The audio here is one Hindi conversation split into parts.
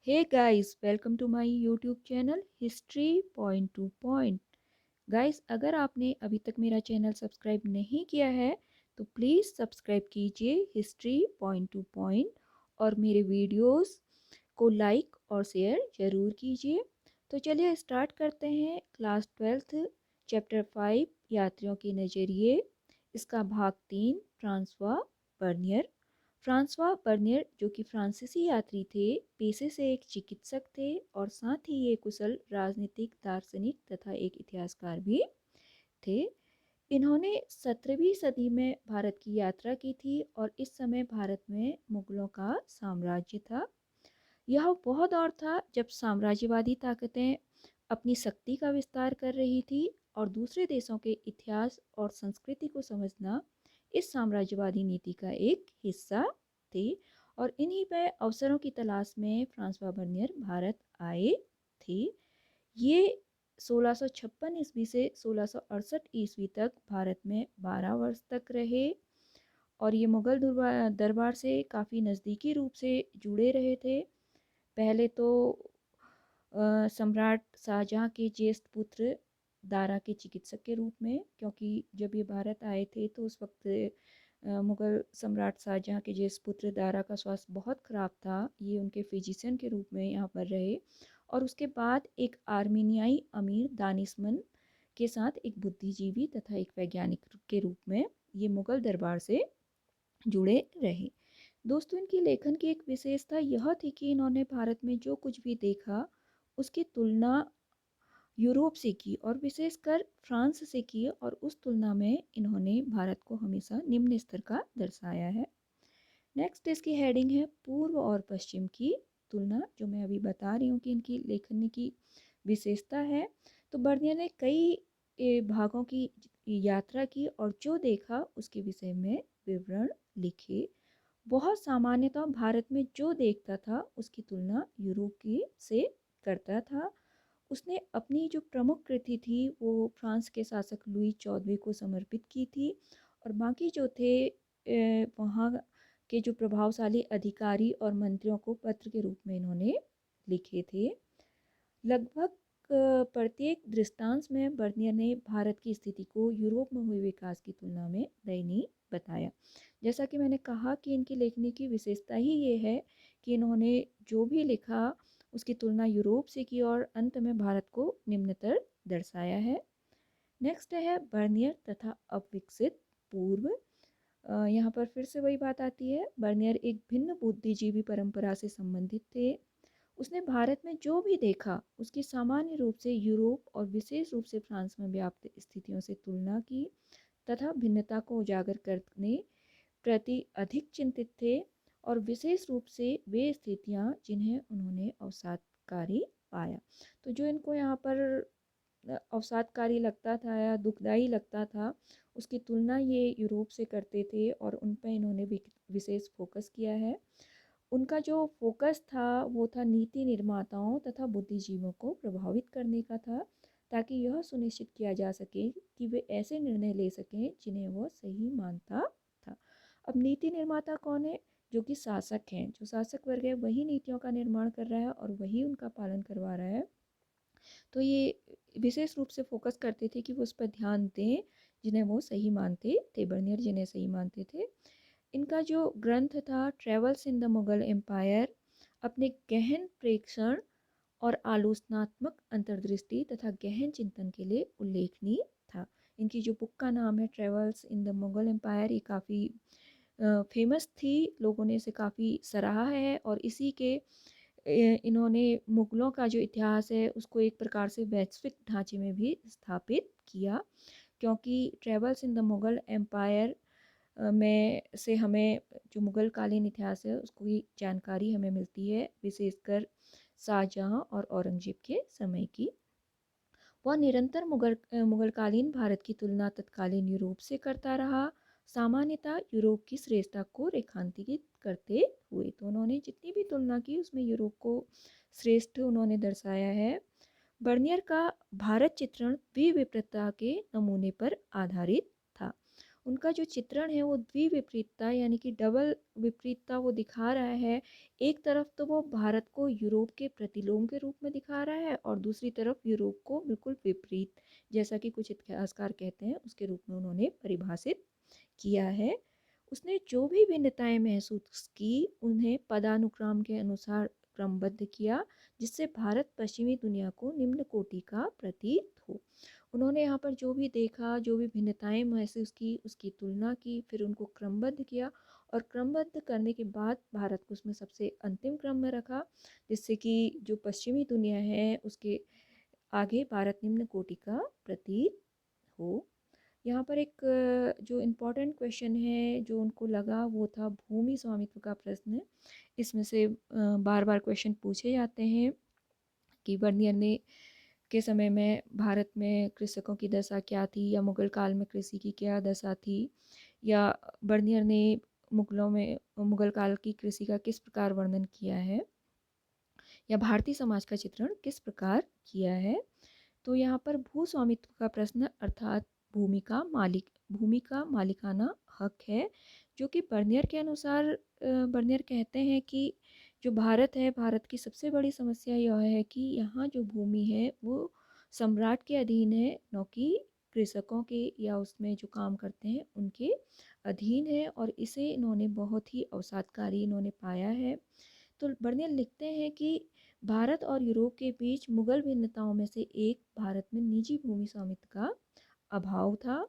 Hey guys, welcome to my YouTube channel History Point to Point। Guys, अगर आपने अभी तक मेरा चैनल सब्सक्राइब नहीं किया है तो प्लीज़ सब्सक्राइब कीजिए हिस्ट्री पॉइंट टू पॉइंट और मेरे वीडियोस को लाइक और शेयर ज़रूर कीजिए। तो चलिए स्टार्ट करते हैं क्लास 12th चैप्टर 5 यात्रियों के नज़रिए, इसका भाग 3 फ्रांसवा बर्नियर। फ्रांसवा बर्नियर जो कि फ्रांसीसी यात्री थे, पेशे से एक चिकित्सक थे और साथ ही ये कुशल राजनीतिक दार्शनिक तथा एक इतिहासकार भी थे। इन्होंने 17वीं सदी में भारत की यात्रा की थी और इस समय भारत में मुगलों का साम्राज्य था। यह वह दौर था जब साम्राज्यवादी ताकतें अपनी शक्ति का विस्तार कर रही थी और दूसरे देशों के इतिहास और संस्कृति को समझना इस साम्राज्यवादी नीति का एक हिस्सा थे। और इन्हीं पे अवसरों की तलाश में फ्रांसवा बर्नियर भारत आए थे। ये 1656 ईस्वी से 1668 ईस्वी तक भारत में 12 वर्ष तक रहे और ये मुगल दरबार से काफ़ी नज़दीकी रूप से जुड़े रहे थे। पहले तो सम्राट शाहजहाँ के ज्येष्ठ पुत्र दारा के चिकित्सक के रूप में, क्योंकि जब ये भारत आए थे तो उस वक्त मुगल सम्राट शाहजहाँ के ज्येष्ठ पुत्र दारा का स्वास्थ्य बहुत ख़राब था। ये उनके फिजिशियन के रूप में यहाँ पर रहे और उसके बाद एक आर्मीनियाई अमीर दानिशमंद के साथ एक बुद्धिजीवी तथा एक वैज्ञानिक के रूप में ये मुगल दरबार से जुड़े रहे। दोस्तों, इनकी लेखन की एक विशेषता यह थी कि इन्होंने भारत में जो कुछ भी देखा उसकी तुलना यूरोप से की और विशेषकर फ्रांस से की और उस तुलना में इन्होंने भारत को हमेशा निम्न स्तर का दर्शाया है। नेक्स्ट इसकी हेडिंग है पूर्व और पश्चिम की तुलना, जो मैं अभी बता रही हूँ कि इनकी लेखन की विशेषता है। तो बर्नियर ने कई भागों की यात्रा की और जो देखा उसके विषय में विवरण लिखे। बहुत सामान्यतः भारत में जो देखता था उसकी तुलना यूरोप की से करता था। उसने अपनी जो प्रमुख कृति थी वो फ्रांस के शासक लुई 14वें को समर्पित की थी और बाकी जो थे वहाँ के जो प्रभावशाली अधिकारी और मंत्रियों को पत्र के रूप में इन्होंने लिखे थे। लगभग प्रत्येक दृष्टांत में बर्नियर ने भारत की स्थिति को यूरोप में हुए विकास की तुलना में दयनीय बताया। जैसा कि मैंने कहा कि इनकी लेखनी की विशेषता ही ये है कि इन्होंने जो भी लिखा उसकी तुलना यूरोप से की और अंत में भारत को निम्नतर दर्शाया है। नेक्स्ट है बर्नियर तथा अविकसित पूर्व। यहाँ पर फिर से वही बात आती है, बर्नियर एक भिन्न बुद्धिजीवी परंपरा से संबंधित थे। उसने भारत में जो भी देखा उसकी सामान्य रूप से यूरोप और विशेष रूप से फ्रांस में व्याप्त स्थितियों से तुलना की तथा भिन्नता को उजागर करने प्रति अधिक चिंतित थे और विशेष रूप से वे स्थितियां जिन्हें उन्होंने अवसादकारी पाया। तो जो इनको यहाँ पर अवसादकारी लगता था या दुखदाई लगता था उसकी तुलना ये यूरोप से करते थे और उन पर इन्होंने विशेष फोकस किया है। उनका जो फोकस था वो था नीति निर्माताओं तथा बुद्धिजीवों को प्रभावित करने का था, ताकि यह सुनिश्चित किया जा सके कि वे ऐसे निर्णय ले सकें जिन्हें वह सही मानता था। अब नीति निर्माता कौन है? जो कि शासक हैं। जो शासक वर्ग है वही नीतियों का निर्माण कर रहा है और वही उनका पालन करवा रहा है। तो ये विशेष रूप से फोकस करते थे कि वो उस पर ध्यान दें जिन्हें वो सही मानते थे, बर्नियर जिन्हें सही मानते थे। इनका जो ग्रंथ था travels in the Mughal empire अपने गहन प्रेक्षण और आलोचनात्मक अंतर्दृष्टि तथा गहन चिंतन के लिए उल्लेखनीय था। इनकी जो बुक का नाम है travels in the Mughal empire, ये काफ़ी फेमस थी, लोगों ने इसे काफ़ी सराहा है और इसी के इन्होंने मुगलों का जो इतिहास है उसको एक प्रकार से वैश्विक ढांचे में भी स्थापित किया, क्योंकि travels in the Mughal empire में से हमें जो मुगल कालीन इतिहास है उसकी जानकारी हमें मिलती है, विशेषकर शाहजहाँ और औरंगजेब के समय की। वह निरंतर मुगलकालीन भारत की तुलना तत्कालीन यूरोप से करता रहा, सामान्यतः यूरोप की श्रेष्ठता को रेखांकित करते हुए। तो उन्होंने जितनी भी तुलना की उसमें यूरोप को श्रेष्ठ उन्होंने दर्शाया है। बर्नियर का भारत चित्रण विविधता के नमूने पर आधारित था। उनका जो चित्रण है वो द्विविपरीतता यानी कि डबल विपरीतता वो दिखा रहा है। एक तरफ तो वो भारत को यूरोप के प्रतिलोम के रूप में दिखा रहा है और दूसरी तरफ यूरोप को बिल्कुल विपरीत, जैसा कि कुछ इतिहासकार कहते हैं, उसके रूप में उन्होंने परिभाषित किया है। उसने जो भी भिन्नताएं महसूस की उन्हें पदानुक्रम के अनुसार क्रमबद्ध किया, जिससे भारत पश्चिमी दुनिया को निम्न कोटि का प्रतीत हो। उन्होंने यहाँ पर जो भी देखा, जो भी भिन्नताएं महसूस की, उसकी तुलना की, फिर उनको क्रमबद्ध किया और क्रमबद्ध करने के बाद भारत को उसमें सबसे अंतिम क्रम में रखा, जिससे कि जो पश्चिमी दुनिया है उसके आगे भारत निम्न कोटि का प्रतीत हो। यहाँ पर एक जो इम्पोर्टेंट क्वेश्चन है जो उनको लगा वो था भूमि स्वामित्व का प्रश्न। इसमें से बार बार क्वेश्चन पूछे जाते हैं कि बर्नियर ने के समय में भारत में कृषकों की दशा क्या थी, या मुगल काल में कृषि की क्या दशा थी, या बर्नियर ने मुगल काल की कृषि का किस प्रकार वर्णन किया है, या भारतीय समाज का चित्रण किस प्रकार किया है। तो यहाँ पर भू स्वामित्व का प्रश्न अर्थात भूमि का मालिकाना हक है, जो कि बर्नियर के अनुसार बर्नियर कहते हैं कि जो भारत है, भारत की सबसे बड़ी समस्या यह है कि यहाँ जो भूमि है वो सम्राट के अधीन है, न कि कृषकों के या उसमें जो काम करते हैं उनके अधीन है, और इसे इन्होंने बहुत ही अवसादकारी इन्होंने पाया है। तो बर्नियर लिखते हैं कि भारत और यूरोप के बीच मुगल भिन्नताओं में से एक भारत में निजी भूमि स्वामित्व का अभाव था।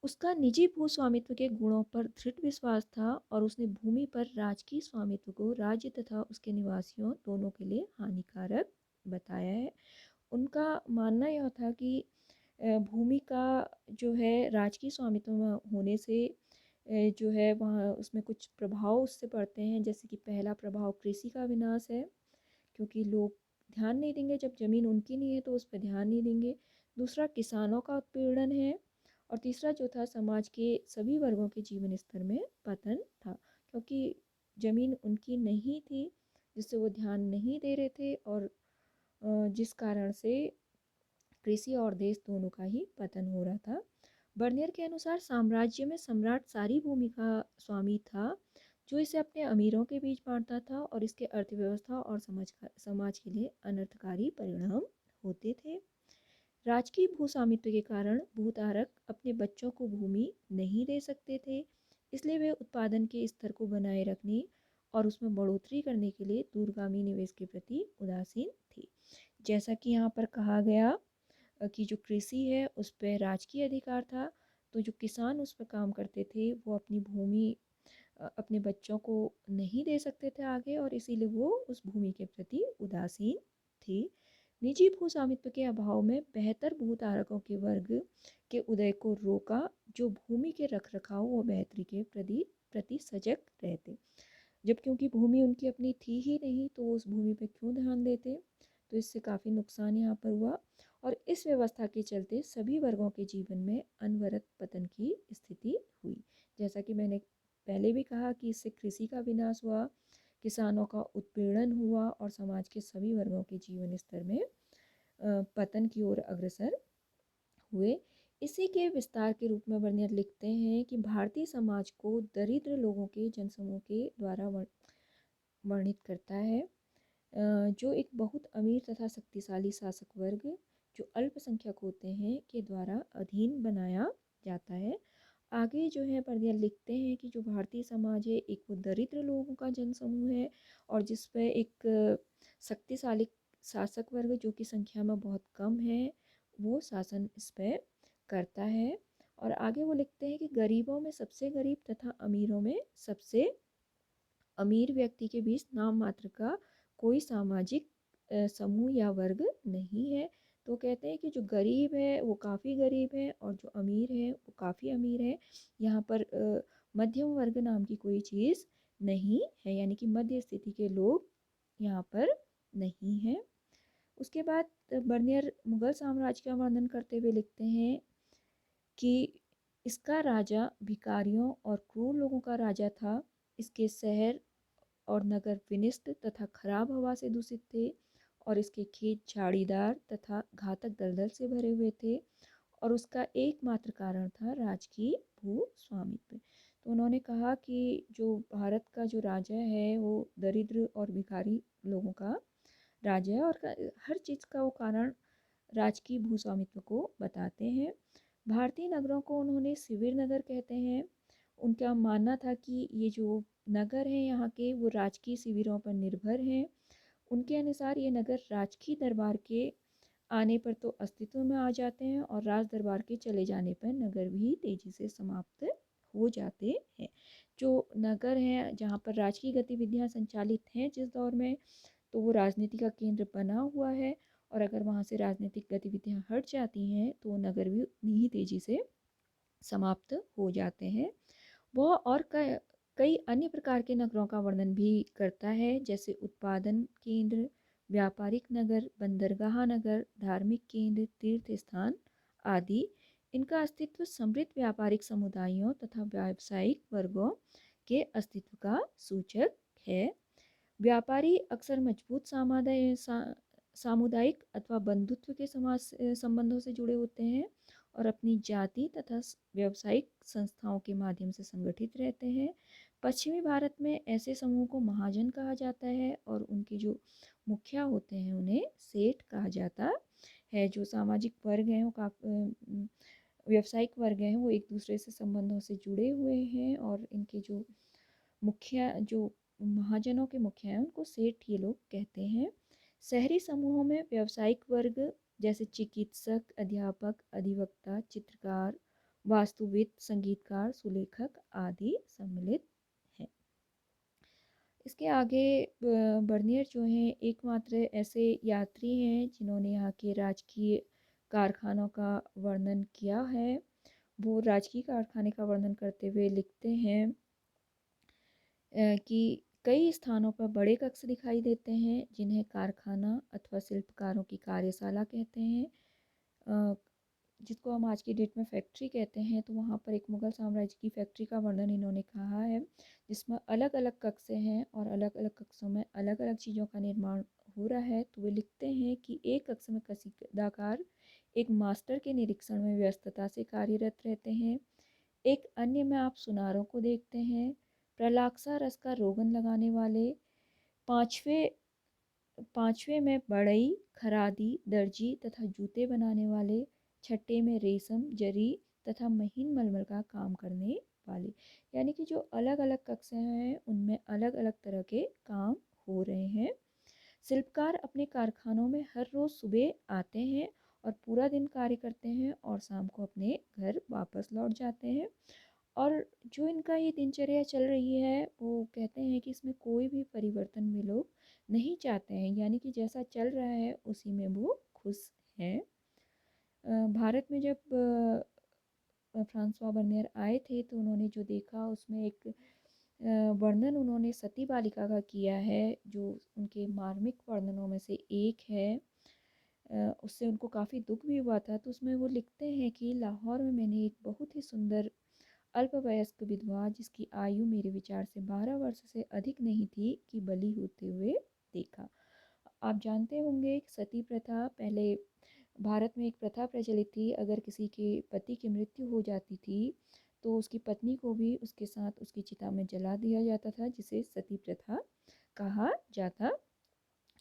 उसका निजी भू स्वामित्व के गुणों पर दृढ़ विश्वास था और उसने भूमि पर राजकीय स्वामित्व को राज्य तथा उसके निवासियों दोनों के लिए हानिकारक बताया है। उनका मानना यह था कि भूमि का जो है राजकीय स्वामित्व में होने से जो है वहाँ उसमें कुछ प्रभाव उससे पड़ते हैं, जैसे कि पहला प्रभाव कृषि का विनाश है, क्योंकि लोग ध्यान नहीं देंगे, जब ज़मीन उनकी नहीं है तो उस पर ध्यान नहीं देंगे। दूसरा किसानों का उत्पीड़न है, और तीसरा जो था समाज के सभी वर्गों के जीवन स्तर में पतन था, क्योंकि ज़मीन उनकी नहीं थी जिससे वो ध्यान नहीं दे रहे थे, और जिस कारण से कृषि और देश दोनों का ही पतन हो रहा था। बर्नियर के अनुसार साम्राज्य में सम्राट सारी भूमि का स्वामी था, जो इसे अपने अमीरों के बीच बांटता था, और इसके अर्थव्यवस्था और समाज के लिए अनर्थकारी परिणाम होते थे। राजकीय भू स्वामित्व के कारण भूधारक अपने बच्चों को भूमि नहीं दे सकते थे, इसलिए वे उत्पादन के स्तर को बनाए रखने और उसमें बढ़ोतरी करने के लिए दूरगामी निवेश के प्रति उदासीन थे। जैसा कि यहाँ पर कहा गया कि जो कृषि है उस पर राजकीय अधिकार था, तो जो किसान उस पर काम करते थे वो अपनी भूमि अपने बच्चों को नहीं दे सकते थे आगे, और इसीलिए वो उस भूमि के प्रति उदासीन थे। निजी भू स्वामित्व के अभाव में बेहतर भूधारकों के वर्ग के उदय को रोका, जो भूमि के रख रखाव व बेहतरी के प्रति सजग रहते। जब क्योंकि भूमि उनकी अपनी थी ही नहीं तो वो उस भूमि पे क्यों ध्यान देते, तो इससे काफ़ी नुकसान यहाँ पर हुआ, और इस व्यवस्था के चलते सभी वर्गों के जीवन में अनवरत पतन की स्थिति हुई। जैसा कि मैंने पहले भी कहा कि इससे कृषि का विनाश हुआ, किसानों का उत्पीड़न हुआ, और समाज के सभी वर्गों के जीवन स्तर में पतन की ओर अग्रसर हुए। इसी के विस्तार के रूप में बर्नियर लिखते हैं कि भारतीय समाज को दरिद्र लोगों के जनसमूह के द्वारा वर्णित करता है, जो एक बहुत अमीर तथा शक्तिशाली शासक वर्ग जो अल्पसंख्यक होते हैं के द्वारा अधीन बनाया जाता है। आगे जो है बर्नियर लिखते हैं कि जो भारतीय समाज है एक वो दरिद्र लोगों का जनसमूह है, और जिस पर एक शक्तिशाली शासक वर्ग जो कि संख्या में बहुत कम है वो शासन इस पर करता है। और आगे वो लिखते हैं कि गरीबों में सबसे गरीब तथा अमीरों में सबसे अमीर व्यक्ति के बीच नाम मात्र का कोई सामाजिक समूह या वर्ग नहीं है। तो कहते हैं कि जो गरीब है वो काफ़ी गरीब है, और जो अमीर है वो काफ़ी अमीर है। यहाँ पर मध्यम वर्ग नाम की कोई चीज़ नहीं है, यानी कि मध्य स्थिति के लोग यहाँ पर नहीं हैं। उसके बाद बर्नियर मुगल साम्राज्य का वर्णन करते हुए लिखते हैं कि इसका राजा भिखारियों और क्रूर लोगों का राजा था। इसके शहर और नगर विनिष्ट तथा खराब हवा से दूषित थे, और इसके खेत झाड़ीदार तथा घातक दलदल से भरे हुए थे, और उसका एकमात्र कारण था राजकीय भूस्वामित्व। तो उन्होंने कहा कि जो भारत का जो राजा है वो दरिद्र और भिखारी लोगों का राजा है, और हर चीज़ का वो कारण राजकीय भूस्वामित्व को बताते हैं। भारतीय नगरों को उन्होंने शिविर नगर कहते हैं। उनका मानना था कि ये जो नगर हैं यहाँ के, वो राजकीय शिविरों पर निर्भर हैं। उनके अनुसार ये नगर राजकीय दरबार के आने पर तो अस्तित्व में आ जाते हैं, और राज दरबार के चले जाने पर नगर भी तेजी से समाप्त हो जाते हैं। जो नगर हैं जहाँ पर राजकीय गतिविधियाँ संचालित हैं जिस दौर में, तो वो राजनीति का केंद्र बना हुआ है, और अगर वहाँ से राजनीतिक गतिविधियाँ हट जाती हैं तो नगर भी उतनी ही तेजी से समाप्त हो जाते हैं। वह और कई अन्य प्रकार के नगरों का वर्णन भी करता है, जैसे उत्पादन केंद्र, व्यापारिक नगर, बंदरगाह नगर, धार्मिक केंद्र, तीर्थ स्थान आदि। इनका अस्तित्व समृद्ध व्यापारिक समुदायों तथा व्यावसायिक वर्गों के अस्तित्व का सूचक है। व्यापारी अक्सर मजबूत सामुदायिक अथवा बंधुत्व के समाज संबंधों से जुड़े होते हैं, और अपनी जाति तथा व्यावसायिक संस्थाओं के माध्यम से संगठित रहते हैं। पश्चिमी भारत में ऐसे समूह को महाजन कहा जाता है, और उनके जो मुखिया होते हैं उन्हें सेठ कहा जाता है। जो सामाजिक वर्ग हैं वो व्यावसायिक वर्ग हैं वो एक दूसरे से संबंधों से जुड़े हुए हैं, और इनके जो मुखिया जो महाजनों के मुखिया हैं उनको सेठ ये लोग कहते हैं। शहरी समूहों में व्यावसायिक वर्ग जैसे चिकित्सक, अध्यापक, अधिवक्ता, चित्रकार, वास्तुविद, संगीतकार, सुलेखक आदि सम्मिलित हैं। इसके आगे बर्नियर जो हैं एकमात्र ऐसे यात्री हैं जिन्होंने यहाँ के राजकीय कारखानों का वर्णन किया है। वो राजकीय कारखाने का वर्णन करते हुए लिखते हैं कि कई स्थानों पर बड़े कक्ष दिखाई देते हैं जिन्हें कारखाना अथवा शिल्पकारों की कार्यशाला कहते हैं, जिसको हम आज की डेट में फैक्ट्री कहते हैं। तो वहाँ पर एक मुगल साम्राज्य की फैक्ट्री का वर्णन इन्होंने कहा है, जिसमें अलग अलग कक्ष हैं और अलग अलग कक्षों में अलग अलग चीज़ों का निर्माण हो रहा है। तो वे लिखते हैं कि एक कक्ष में कसीदाकार एक मास्टर के निरीक्षण में व्यस्तता से कार्यरत रहते हैं। एक अन्य में आप सुनारों को देखते हैं, प्रलाक्सा रस का रोगन लगाने वाले, पांचवें पांचवें में बढ़ई, खरादी, दर्जी तथा जूते बनाने वाले, छठे में रेशम, जरी तथा महीन मलमल का काम करने वाले। यानी कि जो अलग अलग कक्षाएं हैं उनमें अलग अलग तरह के काम हो रहे हैं। शिल्पकार अपने कारखानों में हर रोज़ सुबह आते हैं और पूरा दिन कार्य करते हैं, और शाम को अपने घर वापस लौट जाते हैं। और जो इनका ये दिनचर्या चल रही है वो कहते हैं कि इसमें कोई भी परिवर्तन वे लोग नहीं चाहते हैं, यानी कि जैसा चल रहा है उसी में वो खुश हैं। भारत में जब फ्रांसवा बर्नियर आए थे तो उन्होंने जो देखा उसमें एक वर्णन उन्होंने सती बालिका का किया है, जो उनके मार्मिक वर्णनों में से एक है। उससे उनको काफ़ी दुख भी हुआ था। तो उसमें वो लिखते हैं कि लाहौर में मैंने एक बहुत ही सुंदर अल्पवयस्क विधवा जिसकी आयु मेरे विचार से 12 वर्ष से अधिक नहीं थी की बलि होते हुए देखा। आप जानते होंगे कि सती प्रथा पहले भारत में एक प्रथा प्रचलित थी, अगर किसी के पति की मृत्यु हो जाती थी तो उसकी पत्नी को भी उसके साथ उसकी चिता में जला दिया जाता था, जिसे सती प्रथा कहा जाता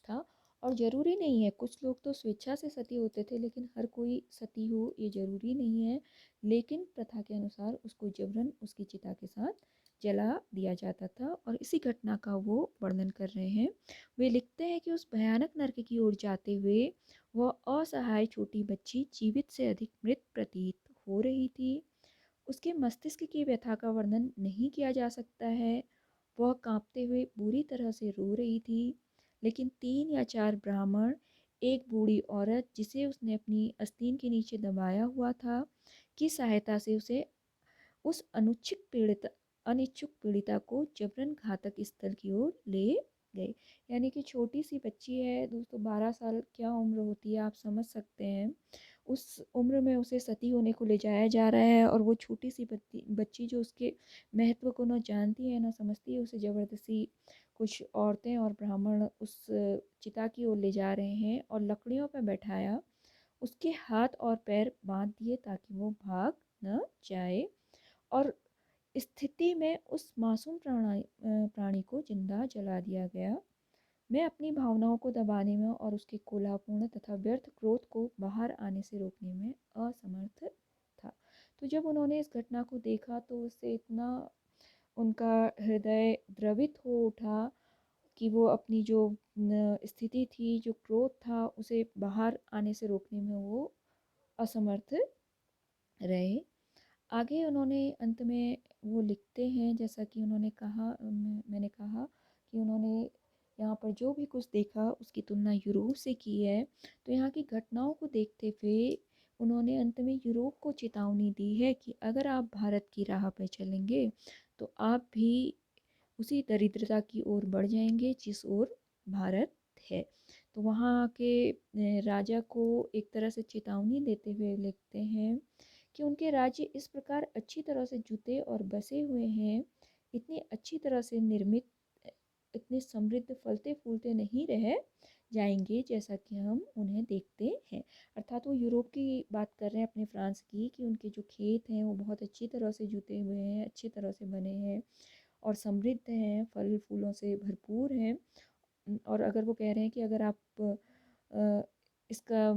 था। और ज़रूरी नहीं है, कुछ लोग तो स्वेच्छा से सती होते थे, लेकिन हर कोई सती हो ये ज़रूरी नहीं है। लेकिन प्रथा के अनुसार उसको जबरन उसकी चिता के साथ जला दिया जाता था, और इसी घटना का वो वर्णन कर रहे हैं। वे लिखते हैं कि उस भयानक नरक की ओर जाते हुए वह असहाय छोटी बच्ची जीवित से अधिक मृत प्रतीत हो रही थी। उसके मस्तिष्क की व्यथा का वर्णन नहीं किया जा सकता है। वह कांपते हुए बुरी तरह से रो रही थी, लेकिन 3 या 4 ब्राह्मण, एक बूढ़ी औरत जिसे उसने अपनी आस्तीन के नीचे दबाया हुआ था, की सहायता से उसे उस अनिच्छुक पीड़िता को जबरन घातक स्थल की ओर ले गए। यानी कि छोटी सी बच्ची है दोस्तों, 12 साल क्या उम्र होती है आप समझ सकते हैं। उस उम्र में उसे सती होने को ले जाया जा रहा है, और वो छोटी सी बच्ची जो उसके महत्व को न जानती है न समझती है, उसे ज़बरदस्ती कुछ औरतें और ब्राह्मण उस चिता की ओर ले जा रहे हैं और लकड़ियों पर बैठाया उसके हाथ और पैर बांध दिए ताकि वो भाग न जाए, और स्थिति में उस मासूम प्राणी को जिंदा जला दिया गया। मैं अपनी भावनाओं को दबाने में और उसके कोलापूर्ण तथा व्यर्थ क्रोध को बाहर आने से रोकने में असमर्थ था। तो जब उन्होंने इस घटना को देखा तो उससे इतना उनका हृदय द्रवित हो उठा कि वो अपनी जो स्थिति थी, जो क्रोध था, उसे बाहर आने से रोकने में वो असमर्थ रहे। आगे उन्होंने अंत में वो लिखते हैं, जैसा कि उन्होंने कहा, मैंने कहा कि उन्होंने यहाँ पर जो भी कुछ देखा उसकी तुलना यूरोप से की है। तो यहाँ की घटनाओं को देखते हुए उन्होंने अंत में यूरोप को चेतावनी दी है कि अगर आप भारत की राह पर चलेंगे तो आप भी उसी दरिद्रता की ओर बढ़ जाएंगे जिस ओर भारत है। तो वहाँ के राजा को एक तरह से चेतावनी देते हुए लिखते हैं कि उनके राज्य इस प्रकार अच्छी तरह से जुते और बसे हुए हैं, इतनी अच्छी तरह से निर्मित, इतने समृद्ध फलते फूलते नहीं रह जाएंगे जैसा कि हम उन्हें देखते हैं। अर्थात वो यूरोप की बात कर रहे हैं, अपने फ्रांस की, कि उनके जो खेत हैं वो बहुत अच्छी तरह से जुते हुए हैं, अच्छी तरह से बने हैं और समृद्ध हैं, फल फूलों से भरपूर हैं। और अगर वो कह रहे हैं कि अगर आप इसका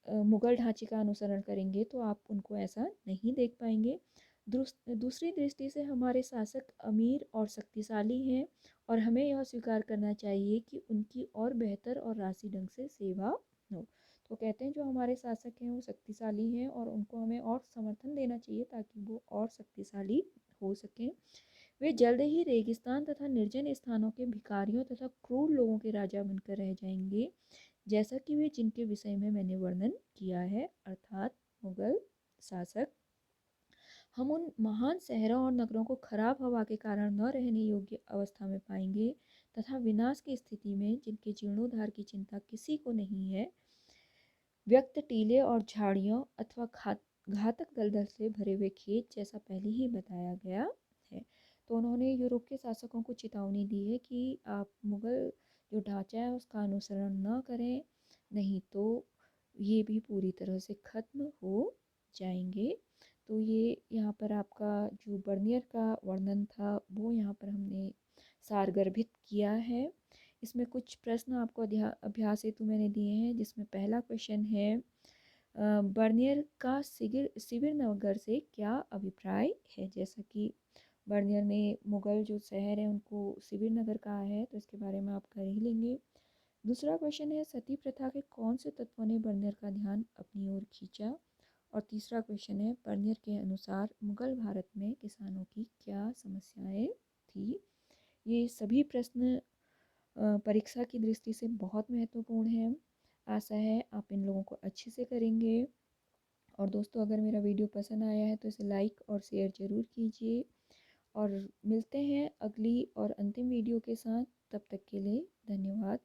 मुगल ढांचे का अनुसरण करेंगे तो आप उनको ऐसा नहीं देख पाएंगे। दूसरी दृष्टि से हमारे शासक अमीर और शक्तिशाली हैं और हमें यह स्वीकार करना चाहिए कि उनकी और बेहतर और राशि ढंग से सेवा हो। तो कहते हैं जो हमारे शासक हैं वो शक्तिशाली हैं और उनको हमें और समर्थन देना चाहिए ताकि वो और शक्तिशाली हो सकें। वे जल्द ही रेगिस्तान तथा निर्जन स्थानों के भिखारियों तथा क्रूर लोगों के राजा बनकर रह जाएंगे, जैसा कि वे जिनके विषय में मैंने वर्णन किया है, अर्थात मुगल शासक। हम उन महान शहरों और नगरों को खराब हवा के कारण न रहने योग्य अवस्था में पाएंगे तथा विनाश की स्थिति में जिनके जीर्णोद्धार की चिंता किसी को नहीं है, व्यक्त टीले और झाड़ियों अथवा घातक दलदल से भरे हुए खेत जैसा पहले ही बताया गया है। तो उन्होंने यूरोप के शासकों को चेतावनी दी है कि आप मुगल जो ढांचा है उसका अनुसरण न करें, नहीं तो ये भी पूरी तरह से खत्म हो जाएंगे। तो ये यहाँ पर आपका जो बर्नियर का वर्णन था वो यहाँ पर हमने सारगर्भित किया है। इसमें कुछ प्रश्न आपको अभ्यास हेतु मैंने दिए हैं, जिसमें पहला क्वेश्चन है बर्नियर का सिबिर नगर से क्या अभिप्राय है। जैसा कि बर्नियर ने मुगल जो शहर है उनको सिबिर नगर कहा है, तो इसके बारे में आप कर ही लेंगे। दूसरा क्वेश्चन है सती प्रथा के कौन से तत्वों ने बर्नियर का ध्यान अपनी ओर खींचा। और तीसरा क्वेश्चन है बर्नियर के अनुसार मुगल भारत में किसानों की क्या समस्याएं थी। ये सभी प्रश्न परीक्षा की दृष्टि से बहुत महत्वपूर्ण है। आशा है आप इन लोगों को अच्छे से करेंगे। और दोस्तों अगर मेरा वीडियो पसंद आया है तो इसे लाइक और शेयर ज़रूर कीजिए, और मिलते हैं अगली और अंतिम वीडियो के साथ। तब तक के लिए धन्यवाद।